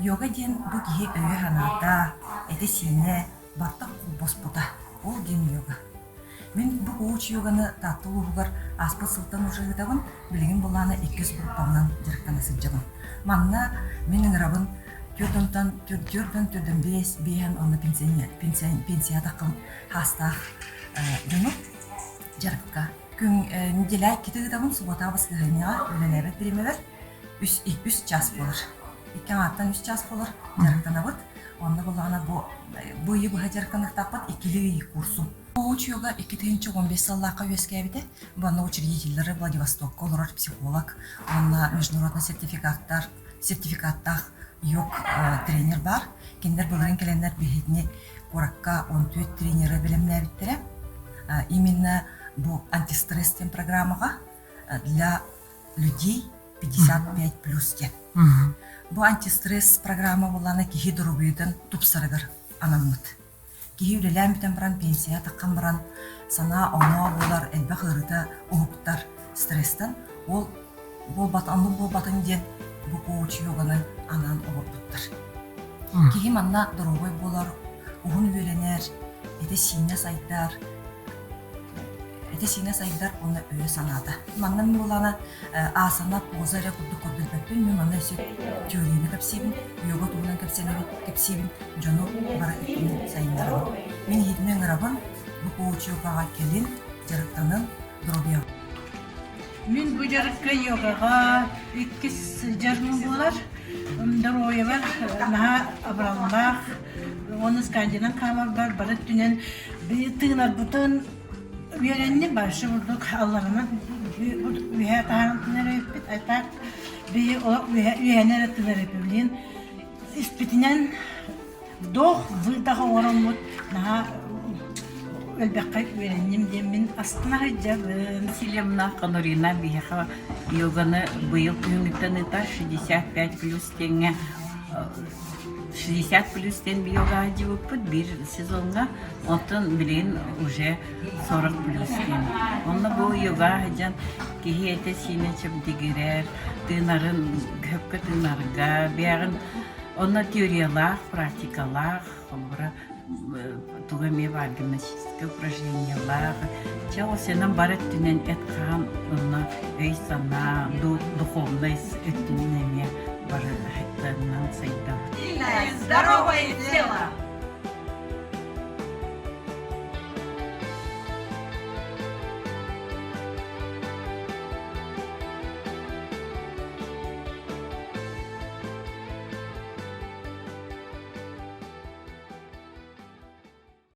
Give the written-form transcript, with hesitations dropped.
Йога ден бу кихи өйө ханата, эте сине бартак кулбоспута. Ол ден йога. Мен бу коуч йоганы таттыл уругар аспыт сылтан ужыгытабын, билигин буланы 200 группамнан директана сылжабын. Манна менин рабын түрдөнтан түрдөн бейен оны пенсия тақым хастах жонуп жарыкка. Күн неделя китигитабын суботабыз гыгыняга өленебет биремелер 3 час болар. 2 аттан 3 час болар жарыктанабыт. Онда булгана бу йы бу жарыктанып таппат 2 курсу. Коуч йога 2015 саллака өскәбите. Бана учредительләре Владивостокка олар психолог, онна международный сертификаттах yok тренер бар. Кендер буларын келеннер бихитни куракка 14 тренеры билемне биттере. Именно бу антистресс тем программага для людей 55+ ке. Бу антистресс программа буланы кихи дурубыйдан тупсарыгар анаммыт. Кихи үлеләмбитен баран пенсия таққан баран сана оңа болар әлбә хырыта оғуптар стресстен. Ол батын ден бу коуч йоганы анан оғуптар. Кихи манна дурубой болар, уғын үйеленер, эте сине сайдар, оны өйе санады. Маннан боланы асана позаря күрді бәппен, мен манна өсет теорияны кәпсебін, йога туғынан кәпсебін, жону бара өттінің сайындарым. Мен етінің ұрабын бұл коуч йогаға келін жарықтанын дұрубия. Мен бұл жарыққа йогаға 2 жарым болар. Дұрубия бар, наға абралмақ, оны скандинан қамар бар, бары түнен тыңар бұтын Üyelenini başı bulduk Allah'ına üye tanıtımları yapıp atak bir üyeler tanıtımları yapıp ispitinen doğ daha oranmut daha ölbekay üyelenim demin aslında hicabın Selamna Kanurina biha yoganı bu yıl günlükten 65+ tenge 60+ ten bir yoga yapıp bir sezonga ondan bilen уже 40+ ten. Onda bu yoga hajan kihiyete sine çabdigirer, tınarın köpke tınarga, biarın ona teoriyalar, praktikalar, sonra тугаме var gimnastik упражнениялар. Чао сенен барат тünен etkan ona öy sana духовность ettineme бар хаттаннан сайда. Здоровое тело!